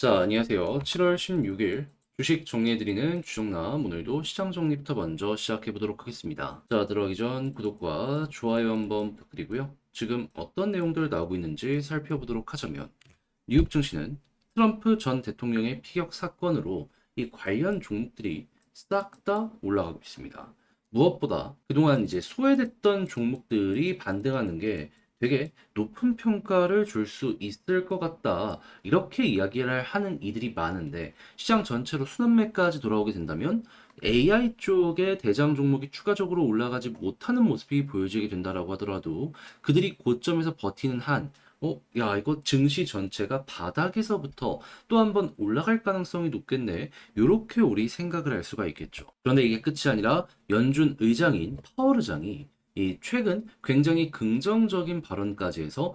자, 안녕하세요. 7월 16일 주식 정리해드리는 주정남. 오늘도 시장 정리부터 먼저 시작해보도록 하겠습니다. 자, 들어가기 전 구독과 좋아요 한번 부탁드리고요. 지금 어떤 내용들 나오고 있는지 살펴보도록 하자면, 뉴욕 증시는 트럼프 전 대통령의 피격 사건으로 이 관련 종목들이 싹 다 올라가고 있습니다. 무엇보다 그동안 이제 소외됐던 종목들이 반등하는 게 되게 높은 평가를 줄 수 있을 것 같다. 이렇게 이야기를 하는 이들이 많은데 시장 전체로 순환매까지 돌아오게 된다면 AI 쪽의 대장 종목이 추가적으로 올라가지 못하는 모습이 보여지게 된다라고 하더라도 그들이 고점에서 버티는 한 야, 이거 증시 전체가 바닥에서부터 또 한 번 올라갈 가능성이 높겠네. 요렇게 우리 생각을 할 수가 있겠죠. 그런데 이게 끝이 아니라 연준 의장인 파월 의장이 이 최근 굉장히 긍정적인 발언까지 해서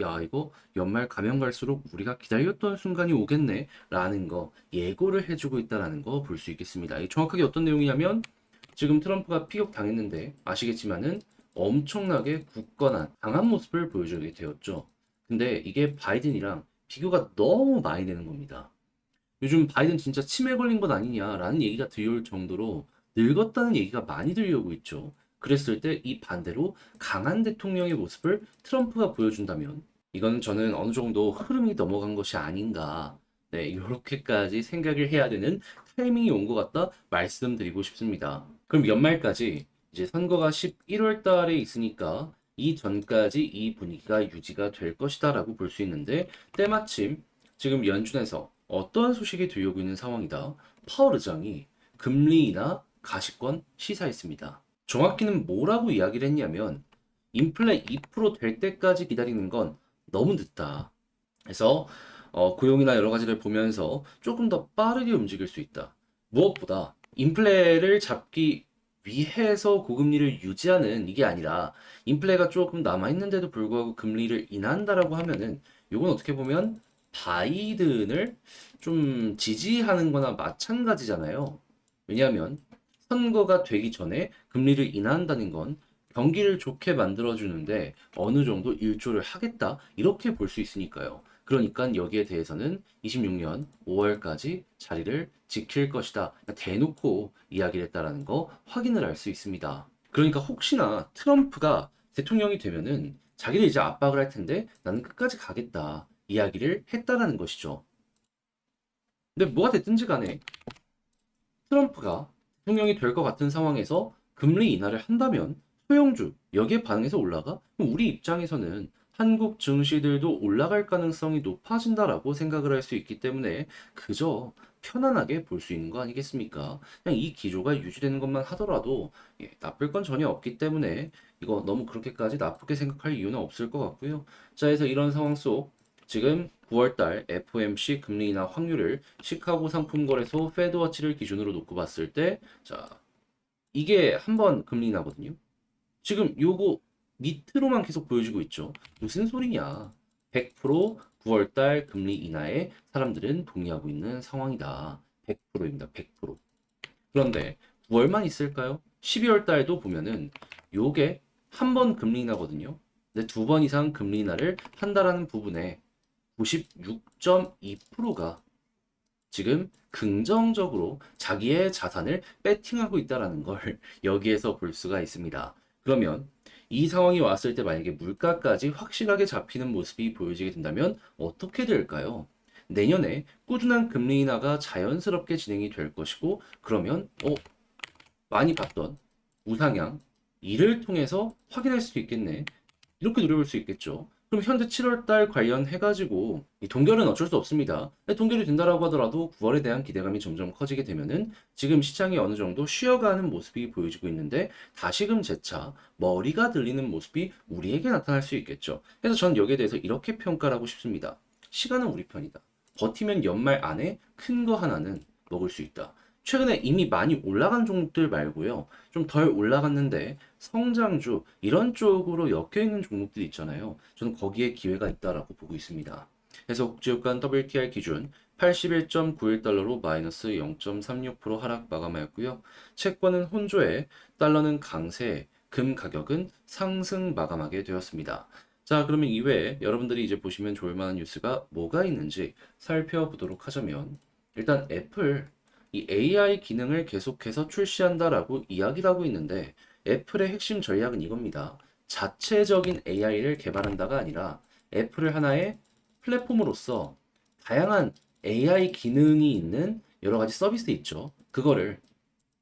야, 이거 연말 가면 갈수록 우리가 기다렸던 순간이 오겠네 라는 거 예고를 해주고 있다라는 거 볼 수 있겠습니다. 이 정확하게 어떤 내용이냐면 지금 트럼프가 피격 당했는데 아시겠지만은 엄청나게 굳건한 강한 모습을 보여주게 되었죠. 근데 이게 바이든이랑 비교가 너무 많이 되는 겁니다. 요즘 바이든 진짜 치매 걸린 것 아니냐라는 얘기가 들려올 정도로 늙었다는 얘기가 많이 들려오고 있죠. 그랬을 때 이 반대로 강한 대통령의 모습을 트럼프가 보여준다면 이건 저는 어느 정도 흐름이 넘어간 것이 아닌가. 네, 이렇게까지 생각을 해야 되는 타이밍이 온 것 같다 말씀드리고 싶습니다. 그럼 연말까지 이제 선거가 11월 달에 있으니까 이 전까지 이 분위기가 유지가 될 것이다라고 볼 수 있는데 때마침 지금 연준에서 어떠한 소식이 들려오고 있는 상황이다. 파월 의장이 금리 인하 가시권 시사했습니다. 정확히는 뭐라고 이야기를 했냐면 인플레 2%될 때까지 기다리는 건 너무 늦다. 그래서 고용이나 여러 가지를 보면서 조금 더 빠르게 움직일 수 있다. 무엇보다 인플레를 잡기 위해서 고금리를 유지하는 이게 아니라 인플레가 조금 남아있는데도 불구하고 금리를 인하한다라고 하면은 이건 어떻게 보면 바이든을 좀 지지하는 거나 마찬가지잖아요. 왜냐하면 선거가 되기 전에 금리를 인하한다는 건 경기를 좋게 만들어주는데 어느 정도 일조를 하겠다 이렇게 볼 수 있으니까요. 그러니까 여기에 대해서는 26년 5월까지 자리를 지킬 것이다. 대놓고 이야기를 했다라는 거 확인을 할 수 있습니다. 그러니까 혹시나 트럼프가 대통령이 되면은 자기를 이제 압박을 할 텐데 나는 끝까지 가겠다 이야기를 했다라는 것이죠. 근데 뭐가 됐든지 간에 트럼프가 대통령이 될 것 같은 상황에서 금리 인하를 한다면 소형주 여기에 반응해서 올라가? 그럼 우리 입장에서는 한국 증시들도 올라갈 가능성이 높아진다라고 생각을 할 수 있기 때문에 그저 편안하게 볼 수 있는 거 아니겠습니까? 그냥 이 기조가 유지되는 것만 하더라도 나쁠 건 전혀 없기 때문에 이거 너무 그렇게까지 나쁘게 생각할 이유는 없을 것 같고요. 자, 그래서 이런 상황 속 지금 9월달 FOMC 금리 인하 확률을 시카고 상품거래소 페드워치를 기준으로 놓고 봤을 때, 자, 이게 한 번 금리 인하거든요. 지금 요거 밑으로만 계속 보여주고 있죠. 무슨 소리냐? 100% 9월달 금리 인하에 사람들은 동의하고 있는 상황이다. 100%입니다. 100%. 그런데 9월만 있을까요? 12월 달도 보면은 요게 한 번 금리 인하거든요. 근데 두 번 이상 금리 인하를 한다라는 부분에 96.2%가 지금 긍정적으로 자기의 자산을 배팅하고 있다라는 걸 여기에서 볼 수가 있습니다. 그러면 이 상황이 왔을 때 만약에 물가까지 확실하게 잡히는 모습이 보여지게 된다면 어떻게 될까요? 내년에 꾸준한 금리 인하가 자연스럽게 진행이 될 것이고 그러면 많이 봤던 우상향 이를 통해서 확인할 수 있겠네. 이렇게 노려볼 수 있겠죠. 그럼 현재 7월 달 관련해가지고 이 동결은 어쩔 수 없습니다. 동결이 된다라고 하더라도 9월에 대한 기대감이 점점 커지게 되면은 지금 시장이 어느 정도 쉬어가는 모습이 보여지고 있는데 다시금 재차 머리가 들리는 모습이 우리에게 나타날 수 있겠죠. 그래서 전 여기에 대해서 이렇게 평가를 하고 싶습니다. 시간은 우리 편이다. 버티면 연말 안에 큰 거 하나는 먹을 수 있다. 최근에 이미 많이 올라간 종목들 말고요. 좀 덜 올라갔는데 성장주 이런 쪽으로 엮여 있는 종목들이 있잖아요. 저는 거기에 기회가 있다라고 보고 있습니다. 그래서 국제유가 WTI 기준 81.91달러로 마이너스 0.36% 하락 마감하였고요. 채권은 혼조에 달러는 강세, 금 가격은 상승 마감하게 되었습니다. 자, 그러면 이외에 여러분들이 이제 보시면 좋을 만한 뉴스가 뭐가 있는지 살펴보도록 하자면, 일단 애플 이 AI 기능을 계속해서 출시한다라고 이야기를 하고 있는데, 애플의 핵심 전략은 이겁니다. 자체적인 AI를 개발한다가 아니라 애플을 하나의 플랫폼으로서 다양한 AI 기능이 있는 여러 가지 서비스 있죠. 그거를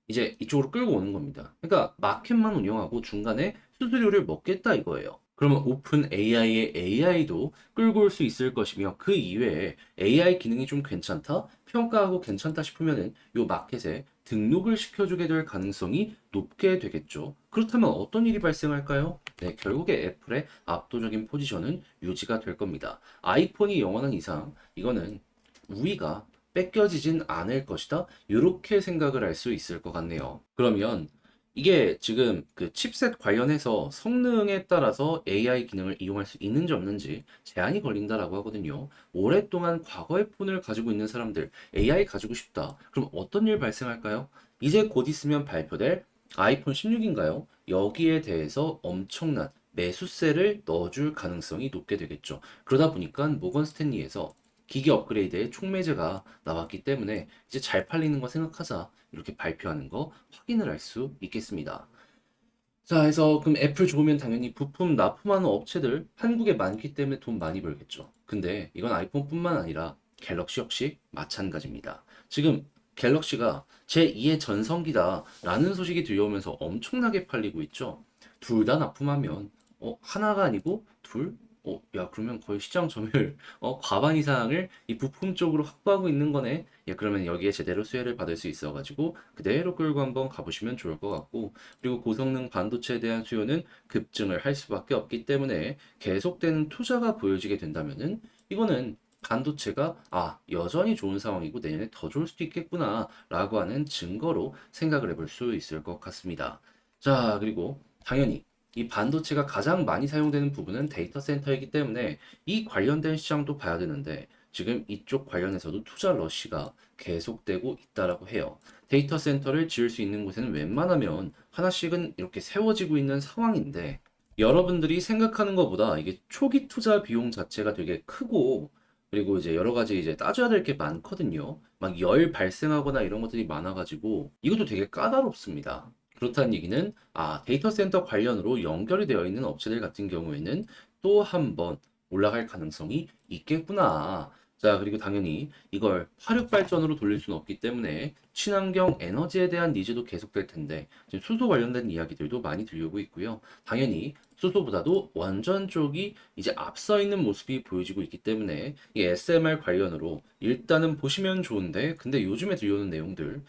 이제 이쪽으로 끌고 오는 겁니다. 그러니까 마켓만 운영하고 중간에 수수료를 먹겠다 이거예요. 그러면 오픈 AI의 AI도 끌고 올 수 있을 것이며 그 이외에 AI 기능이 좀 괜찮다, 평가하고 괜찮다 싶으면은 요 마켓에 등록을 시켜주게 될 가능성이 높게 되겠죠. 그렇다면 어떤 일이 발생할까요? 네, 결국에 애플의 압도적인 포지션은 유지가 될 겁니다. 아이폰이 영원한 이상 이거는 우위가 뺏겨지진 않을 것이다. 이렇게 생각을 할 수 있을 것 같네요. 그러면 이게 지금 그 칩셋 관련해서 성능에 따라서 AI 기능을 이용할 수 있는지 없는지 제한이 걸린다라고 하거든요. 오랫동안 과거의 폰을 가지고 있는 사람들, AI 가지고 싶다. 그럼 어떤 일 발생할까요? 이제 곧 있으면 발표될 아이폰 16인가요? 여기에 대해서 엄청난 매수세를 넣어줄 가능성이 높게 되겠죠. 그러다 보니까 모건 스탠리에서 기기 업그레이드에 촉매제가 나왔기 때문에 이제 잘 팔리는 거 생각하자 이렇게 발표하는 거 확인을 할 수 있겠습니다. 자, 그래서 그럼 애플 좋으면 당연히 부품 납품하는 업체들 한국에 많기 때문에 돈 많이 벌겠죠. 근데 이건 아이폰뿐만 아니라 갤럭시 역시 마찬가지입니다. 지금 갤럭시가 제2의 전성기다라는 소식이 들려오면서 엄청나게 팔리고 있죠. 둘 다 납품하면 하나가 아니고 둘? 야, 그러면 거의 시장 점유율 과반 이상을 이 부품 쪽으로 확보하고 있는 거네. 야, 그러면 여기에 제대로 수혜를 받을 수 있어가지고 그대로 끌고 한번 가보시면 좋을 것 같고, 그리고 고성능 반도체에 대한 수요는 급증을 할 수밖에 없기 때문에 계속되는 투자가 보여지게 된다면은 이거는 반도체가 여전히 좋은 상황이고 내년에 더 좋을 수도 있겠구나라고 하는 증거로 생각을 해볼 수 있을 것 같습니다. 자, 그리고 당연히 이 반도체가 가장 많이 사용되는 부분은 데이터 센터이기 때문에 이 관련된 시장도 봐야 되는데 지금 이쪽 관련해서도 투자 러시가 계속되고 있다라고 해요. 데이터 센터를 지을 수 있는 곳에는 웬만하면 하나씩은 이렇게 세워지고 있는 상황인데, 여러분들이 생각하는 것보다 이게 초기 투자 비용 자체가 되게 크고, 그리고 이제 여러 가지 이제 따져야 될 게 많거든요. 막 열 발생하거나 이런 것들이 많아가지고 이것도 되게 까다롭습니다. 그렇다는 얘기는 데이터 센터 관련으로 연결이 되어 있는 업체들 같은 경우에는 또 한 번 올라갈 가능성이 있겠구나. 자, 그리고 당연히 이걸 화력 발전으로 돌릴 수는 없기 때문에 친환경 에너지에 대한 니즈도 계속될 텐데 지금 수소 관련된 이야기들도 많이 들려오고 있고요. 당연히 수소보다도 원전 쪽이 이제 앞서 있는 모습이 보여지고 있기 때문에 이 SMR 관련으로 일단은 보시면 좋은데, 근데 요즘에 들려오는 내용들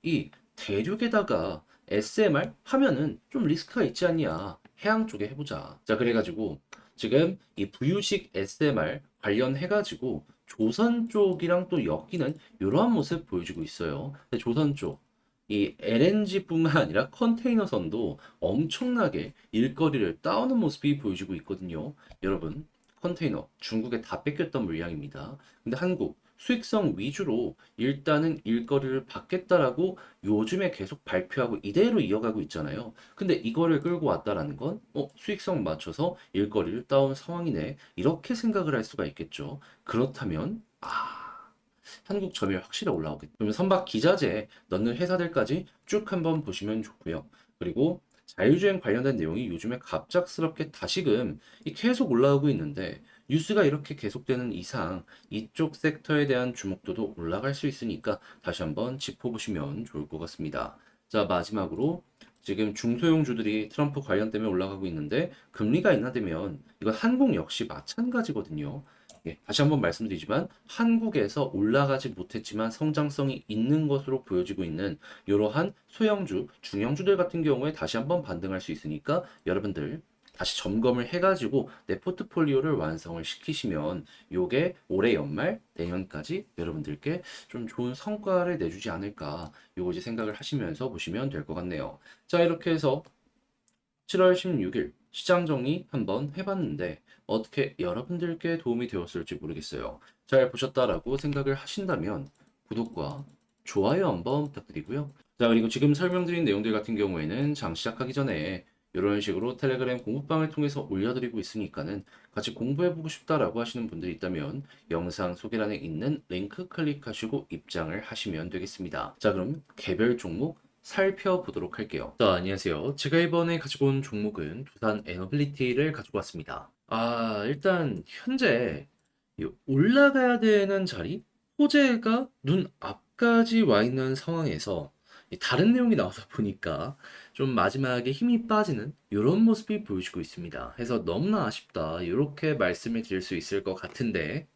이 대륙에다가 SMR 하면은 좀 리스크가 있지 않냐. 해양 쪽에 해보자. 자, 그래가지고 지금 이 부유식 SMR 관련해가지고 조선 쪽이랑 또 엮이는 이러한 모습 보여주고 있어요. 근데 조선 쪽, 이 LNG뿐만 아니라 컨테이너선도 엄청나게 일거리를 따오는 모습이 보여주고 있거든요. 여러분, 컨테이너 중국에 다 뺏겼던 물량입니다. 근데 한국 수익성 위주로 일단은 일거리를 받겠다라고 요즘에 계속 발표하고 이대로 이어가고 있잖아요. 근데 이거를 끌고 왔다라는 건 수익성 맞춰서 일거리를 따온 상황이네. 이렇게 생각을 할 수가 있겠죠. 그렇다면 한국 점유율 확실히 올라오겠죠. 그러면 선박 기자재 넣는 회사들까지 쭉 한번 보시면 좋고요. 그리고 자율주행 관련된 내용이 요즘에 갑작스럽게 다시금 계속 올라오고 있는데, 뉴스가 이렇게 계속되는 이상 이쪽 섹터에 대한 주목도도 올라갈 수 있으니까 다시 한번 짚어보시면 좋을 것 같습니다. 자, 마지막으로 지금 중소형주들이 트럼프 관련 때문에 올라가고 있는데 금리가 인하되면 이건 한국 역시 마찬가지거든요. 다시 한번 말씀드리지만 한국에서 올라가지 못했지만 성장성이 있는 것으로 보여지고 있는 이러한 소형주, 중형주들 같은 경우에 다시 한번 반등할 수 있으니까 여러분들 다시 점검을 해가지고 내 포트폴리오를 완성을 시키시면 요게 올해 연말, 내년까지 여러분들께 좀 좋은 성과를 내주지 않을까, 요거 이제 생각을 하시면서 보시면 될 것 같네요. 자, 이렇게 해서 7월 16일 시장 정리 한번 해봤는데 어떻게 여러분들께 도움이 되었을지 모르겠어요. 잘 보셨다라고 생각을 하신다면 구독과 좋아요 한번 부탁드리고요. 자, 그리고 지금 설명드린 내용들 같은 경우에는 장 시작하기 전에 이런 식으로 텔레그램 공부방을 통해서 올려드리고 있으니까는 같이 공부해보고 싶다라고 하시는 분들이 있다면 영상 소개란에 있는 링크 클릭하시고 입장을 하시면 되겠습니다. 자, 그럼 개별 종목 살펴보도록 할게요. 자, 안녕하세요. 제가 이번에 가지고 온 종목은 두산 에너빌리티를 가지고 왔습니다. 일단 현재 이 올라가야 되는 자리, 호재가 눈 앞까지 와 있는 상황에서 이 다른 내용이 나오다 보니까 좀 마지막에 힘이 빠지는 이런 모습이 보여지고 있습니다. 해서 너무나 아쉽다. 이렇게 말씀을 드릴 수 있을 것 같은데,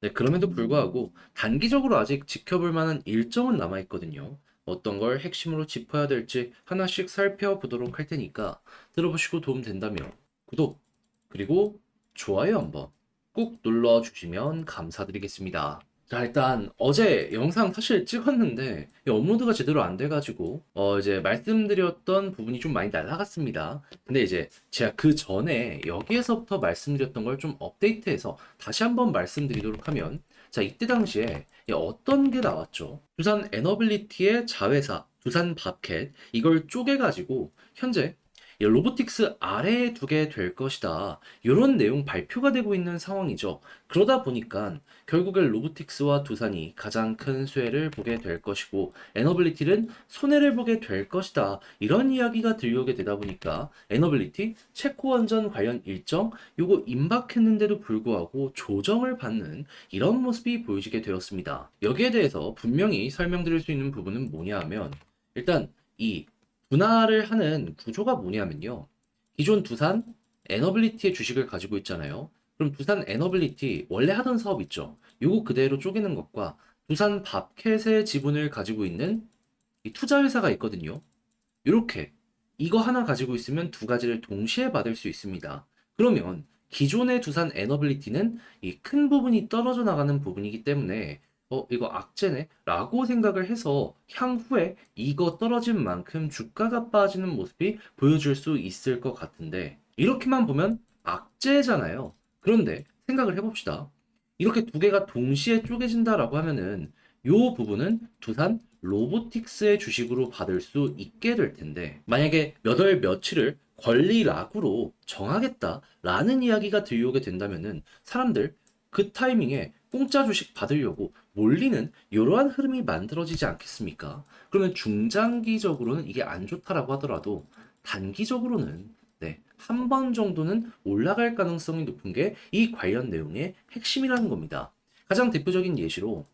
네, 그럼에도 불구하고 단기적으로 아직 지켜볼 만한 일정은 남아 있거든요. 어떤 걸 핵심으로 짚어야 될지 하나씩 살펴보도록 할 테니까 들어보시고 도움 된다면 구독, 그리고 좋아요 한번 꼭 눌러주시면 감사드리겠습니다. 자, 일단 어제 영상 사실 찍었는데 이 업로드가 제대로 안 돼가지고 이제 말씀드렸던 부분이 좀 많이 날아갔습니다. 근데 이제 제가 그 전에 여기에서부터 말씀드렸던 걸 좀 업데이트해서 다시 한번 말씀드리도록 하면, 자, 이때 당시에 어떤 게 나왔죠? 두산 에너빌리티의 자회사 두산 밥캣, 이걸 쪼개가지고 현재 이 로보틱스 아래에 두게 될 것이다, 이런 내용 발표가 되고 있는 상황이죠. 그러다 보니까 결국엔 로보틱스와 두산이 가장 큰 수혜를 보게 될 것이고 에너빌리티는 손해를 보게 될 것이다, 이런 이야기가 들려오게 되다 보니까 에너빌리티 체코 원전 관련 일정 요거 임박했는데도 불구하고 조정을 받는 이런 모습이 보여지게 되었습니다. 여기에 대해서 분명히 설명드릴 수 있는 부분은 뭐냐 하면, 일단 이 분할을 하는 구조가 뭐냐면요, 기존 두산 에너빌리티의 주식을 가지고 있잖아요. 그럼 두산 에너빌리티 원래 하던 사업 있죠. 요거 그대로 쪼개는 것과 두산 밥캣의 지분을 가지고 있는 이 투자회사가 있거든요. 이렇게 이거 하나 가지고 있으면 두 가지를 동시에 받을 수 있습니다. 그러면 기존의 두산 에너빌리티는 이 큰 부분이 떨어져 나가는 부분이기 때문에 이거 악재네 라고 생각을 해서 향후에 이거 떨어진 만큼 주가가 빠지는 모습이 보여줄 수 있을 것 같은데, 이렇게만 보면 악재잖아요. 그런데 생각을 해봅시다. 이렇게 두 개가 동시에 쪼개진다라고 하면은 요 부분은 두산 로보틱스의 주식으로 받을 수 있게 될 텐데, 만약에 몇 월 며칠을 권리락으로 정하겠다라는 이야기가 들려오게 된다면은 사람들 그 타이밍에 공짜 주식 받으려고 몰리는 이러한 흐름이 만들어지지 않겠습니까? 그러면 중장기적으로는 이게 안 좋다라고 하더라도 단기적으로는, 네, 한 번 정도는 올라갈 가능성이 높은 게 이 관련 내용의 핵심이라는 겁니다. 가장 대표적인 예시로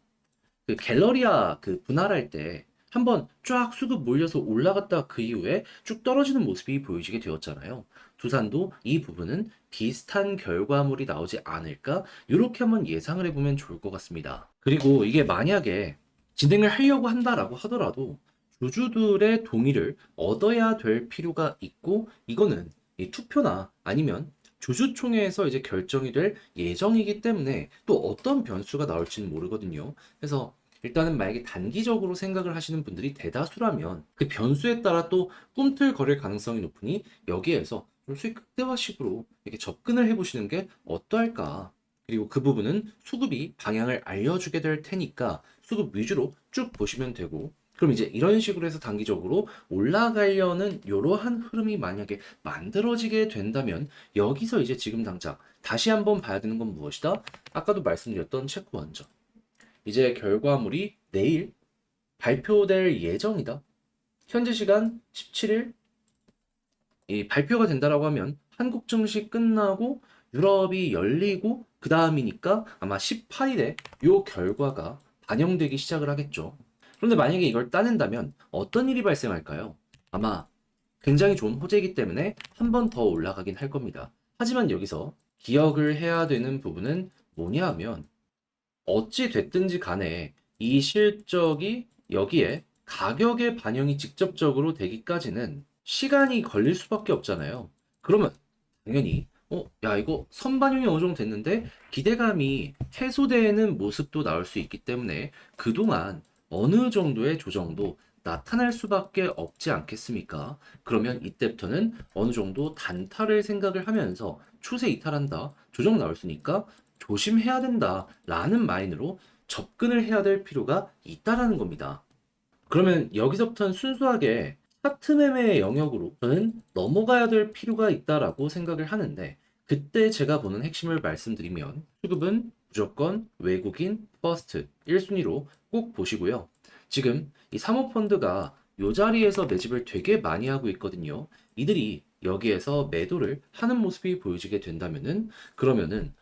그 갤러리아 그 분할할 때 한번 쫙 수급 몰려서 올라갔다 그 이후에 쭉 떨어지는 모습이 보여지게 되었잖아요. 두산도 이 부분은 비슷한 결과물이 나오지 않을까? 이렇게 한번 예상을 해보면 좋을 것 같습니다. 그리고 이게 만약에 진행을 하려고 한다라고 하더라도 주주들의 동의를 얻어야 될 필요가 있고, 이거는 이 투표나 아니면 주주총회에서 이제 결정이 될 예정이기 때문에 또 어떤 변수가 나올지는 모르거든요. 그래서 일단은 만약에 단기적으로 생각을 하시는 분들이 대다수라면 그 변수에 따라 또 꿈틀거릴 가능성이 높으니 여기에서 좀 수익 극대화식으로 이렇게 접근을 해보시는 게 어떠할까. 그리고 그 부분은 수급이 방향을 알려주게 될 테니까 수급 위주로 쭉 보시면 되고, 그럼 이제 이런 식으로 해서 단기적으로 올라가려는 이러한 흐름이 만약에 만들어지게 된다면 여기서 이제 지금 당장 다시 한번 봐야 되는 건 무엇이다? 아까도 말씀드렸던 체코 원전. 이제 결과물이 내일 발표될 예정이다. 현재 시간 17일 이 발표가 된다라고 하면 한국 증시 끝나고 유럽이 열리고 그 다음이니까 아마 18일에 요 결과가 반영되기 시작을 하겠죠. 그런데 만약에 이걸 따낸다면 어떤 일이 발생할까요? 아마 굉장히 좋은 호재이기 때문에 한 번 더 올라가긴 할 겁니다. 하지만 여기서 기억을 해야 되는 부분은 뭐냐 하면, 어찌 됐든지 간에 이 실적이 여기에 가격에 반영이 직접적으로 되기까지는 시간이 걸릴 수밖에 없잖아요. 그러면 당연히 야, 이거 선반영이 어느 정도 됐는데 기대감이 해소되는 모습도 나올 수 있기 때문에 그동안 어느 정도의 조정도 나타날 수밖에 없지 않겠습니까? 그러면 이때부터는 어느 정도 단타를 생각을 하면서 추세 이탈한다, 조정 나올 수니까 조심해야 된다라는 마인드로 접근을 해야 될 필요가 있다라는 겁니다. 그러면 여기서부터는 순수하게 차트 매매의 영역으로 저는 넘어가야 될 필요가 있다라고 생각을 하는데, 그때 제가 보는 핵심을 말씀드리면 수급은 무조건 외국인 퍼스트 1순위로 꼭 보시고요. 지금 이 사모펀드가 이 자리에서 매집을 되게 많이 하고 있거든요. 이들이 여기에서 매도를 하는 모습이 보여지게 된다면은, 그러면은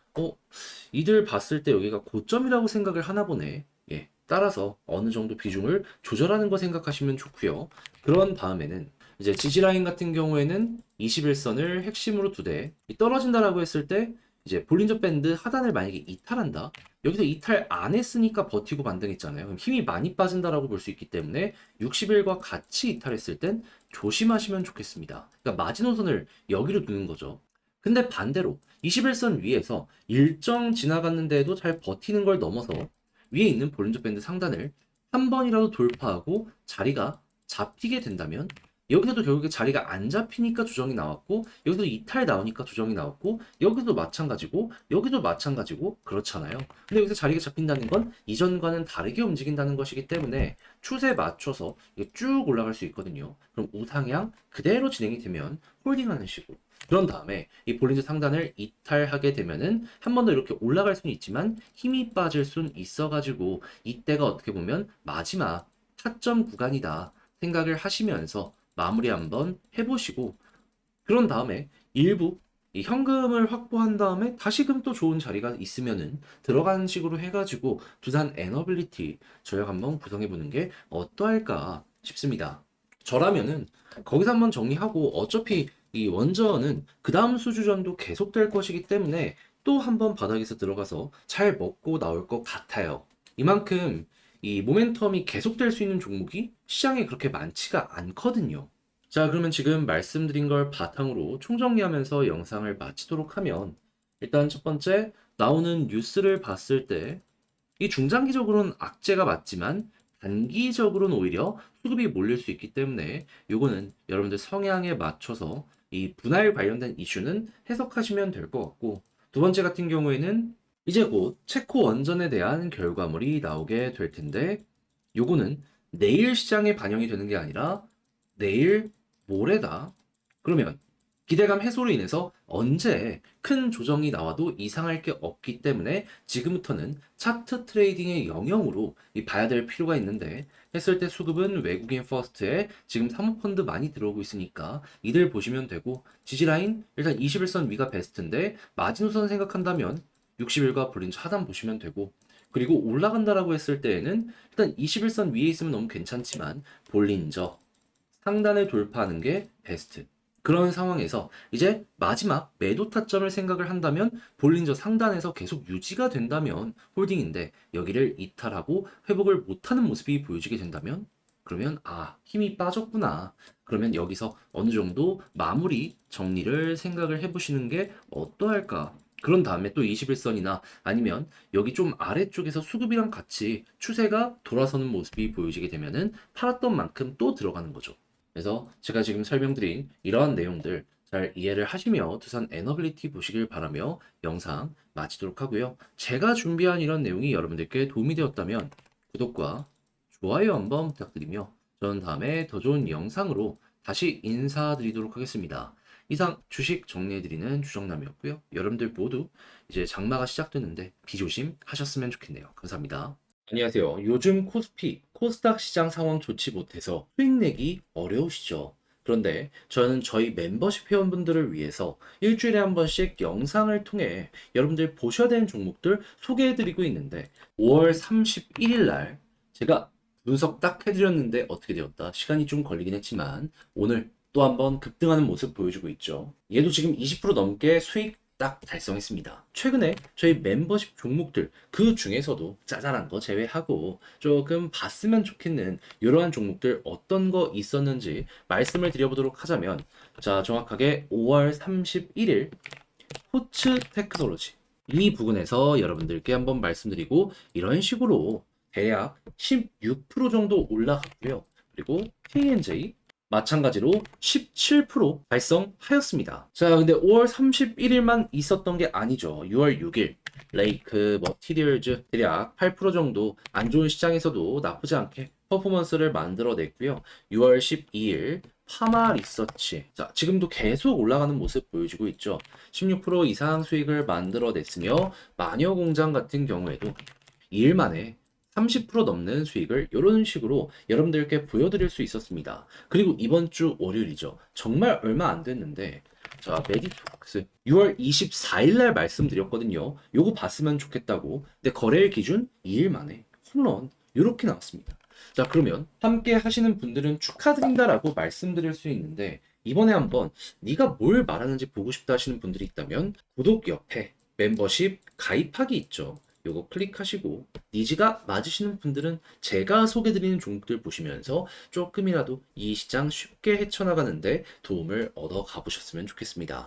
이들 봤을 때 여기가 고점이라고 생각을 하나 보네. 예. 따라서 어느 정도 비중을 조절하는 거 생각하시면 좋고요. 그런 다음에는 이제 지지라인 같은 경우에는 21선을 핵심으로 두되 떨어진다라고 했을 때 이제 볼린저 밴드 하단을 만약에 이탈한다. 여기서 이탈 안 했으니까 버티고 반등했잖아요. 그럼 힘이 많이 빠진다라고 볼 수 있기 때문에 60일과 같이 이탈했을 땐 조심하시면 좋겠습니다. 그러니까 마지노선을 여기로 두는 거죠. 근데 반대로 21선 위에서 일정 지나갔는데도 잘 버티는 걸 넘어서 위에 있는 볼린저 밴드 상단을 한 번이라도 돌파하고 자리가 잡히게 된다면, 여기서도 결국에 자리가 안 잡히니까 조정이 나왔고, 여기서 이탈 나오니까 조정이 나왔고, 여기도 마찬가지고, 여기도 마찬가지고, 그렇잖아요. 근데 여기서 자리가 잡힌다는 건 이전과는 다르게 움직인다는 것이기 때문에 추세에 맞춰서 이게 쭉 올라갈 수 있거든요. 그럼 우상향 그대로 진행이 되면 홀딩하는 식으로. 그런 다음에 이 볼린저 상단을 이탈하게 되면은 한 번 더 이렇게 올라갈 수는 있지만 힘이 빠질 수는 있어가지고, 이때가 어떻게 보면 마지막 타점 구간이다 생각을 하시면서 마무리 한번 해보시고, 그런 다음에 일부 이 현금을 확보한 다음에 다시금 또 좋은 자리가 있으면은 들어가는 식으로 해가지고 두산 에너빌리티 전략 한번 구성해 보는 게 어떠할까 싶습니다. 저라면은 거기서 한번 정리하고, 어차피 이 원전은 그 다음 수주전도 계속될 것이기 때문에 또 한번 바닥에서 들어가서 잘 먹고 나올 것 같아요. 이만큼 이 모멘텀이 계속될 수 있는 종목이 시장에 그렇게 많지가 않거든요. 자, 그러면 지금 말씀드린 걸 바탕으로 총정리하면서 영상을 마치도록 하면, 일단 첫 번째, 나오는 뉴스를 봤을 때 이 중장기적으로는 악재가 맞지만 단기적으로는 오히려 수급이 몰릴 수 있기 때문에 요거는 여러분들 성향에 맞춰서 이 분할 관련된 이슈는 해석하시면 될 것 같고, 두 번째 같은 경우에는 이제 곧 체코 원전에 대한 결과물이 나오게 될 텐데, 요거는 내일 시장에 반영이 되는 게 아니라 내일 모레다. 그러면 기대감 해소로 인해서 언제 큰 조정이 나와도 이상할 게 없기 때문에 지금부터는 차트 트레이딩의 영역으로 봐야 될 필요가 있는데, 했을 때 수급은 외국인 퍼스트에 지금 사모펀드 많이 들어오고 있으니까 이들 보시면 되고, 지지라인 일단 21선 위가 베스트인데 마지노선 생각한다면 60일과 볼린저 하단 보시면 되고, 그리고 올라간다라고 했을 때에는 일단 21선 위에 있으면 너무 괜찮지만 볼린저 상단을 돌파하는 게 베스트. 그런 상황에서 이제 마지막 매도 타점을 생각을 한다면 볼린저 상단에서 계속 유지가 된다면 홀딩인데, 여기를 이탈하고 회복을 못하는 모습이 보여지게 된다면, 그러면 힘이 빠졌구나. 그러면 여기서 어느 정도 마무리 정리를 생각을 해보시는 게 어떠할까? 그런 다음에 또 21선이나 아니면 여기 좀 아래쪽에서 수급이랑 같이 추세가 돌아서는 모습이 보여지게 되면은 팔았던 만큼 또 들어가는 거죠. 그래서 제가 지금 설명드린 이러한 내용들 잘 이해를 하시며 두산 에너빌리티 보시길 바라며 영상 마치도록 하고요. 제가 준비한 이런 내용이 여러분들께 도움이 되었다면 구독과 좋아요 한번 부탁드리며, 저는 다음에 더 좋은 영상으로 다시 인사드리도록 하겠습니다. 이상 주식 정리해드리는 주정남이었고요. 여러분들 모두 이제 장마가 시작되는데 비조심 하셨으면 좋겠네요. 감사합니다. 안녕하세요. 요즘 코스피, 코스닥 시장 상황 좋지 못해서 수익 내기 어려우시죠? 그런데 저는 저희 멤버십 회원분들을 위해서 일주일에 한 번씩 영상을 통해 여러분들 보셔야 되는 종목들 소개해드리고 있는데, 5월 31일 날 제가 분석 딱 해드렸는데 어떻게 되었다? 시간이 좀 걸리긴 했지만 오늘 또 한번 급등하는 모습 보여주고 있죠. 얘도 지금 20% 넘게 수익 딱 달성했습니다. 최근에 저희 멤버십 종목들 그 중에서도 짜잘한 거 제외하고 조금 봤으면 좋겠는 이러한 종목들 어떤 거 있었는지 말씀을 드려보도록 하자면, 자, 정확하게 5월 31일 포츠 테크놀로지 이 부분에서 여러분들께 한번 말씀드리고, 이런 식으로 대략 16% 정도 올라갔고요. 그리고 KNJ 마찬가지로 17% 달성하였습니다. 자, 근데 5월 31일만 있었던 게 아니죠. 6월 6일 레이크 머티리얼즈 대략 8% 정도 안 좋은 시장에서도 나쁘지 않게 퍼포먼스를 만들어냈고요. 6월 12일 파마 리서치. 자, 지금도 계속 올라가는 모습 보여주고 있죠. 16% 이상 수익을 만들어냈으며 마녀 공장 같은 경우에도 2일 만에 30% 넘는 수익을 이런 식으로 여러분들께 보여드릴 수 있었습니다. 그리고 이번 주 월요일이죠. 정말 얼마 안 됐는데 자, 메디톡스 6월 24일 날 말씀드렸거든요. 요거 봤으면 좋겠다고. 근데 거래일 기준 2일 만에 홈런 이렇게 나왔습니다. 자, 그러면 함께 하시는 분들은 축하드린다라고 말씀드릴 수 있는데 이번에 한번 네가 뭘 말하는지 보고 싶다 하시는 분들이 있다면 구독 옆에 멤버십 가입하기 있죠. 요거 클릭하시고 니즈가 맞으시는 분들은 제가 소개드리는 종목들 보시면서 조금이라도 이 시장 쉽게 헤쳐나가는데 도움을 얻어 가보셨으면 좋겠습니다.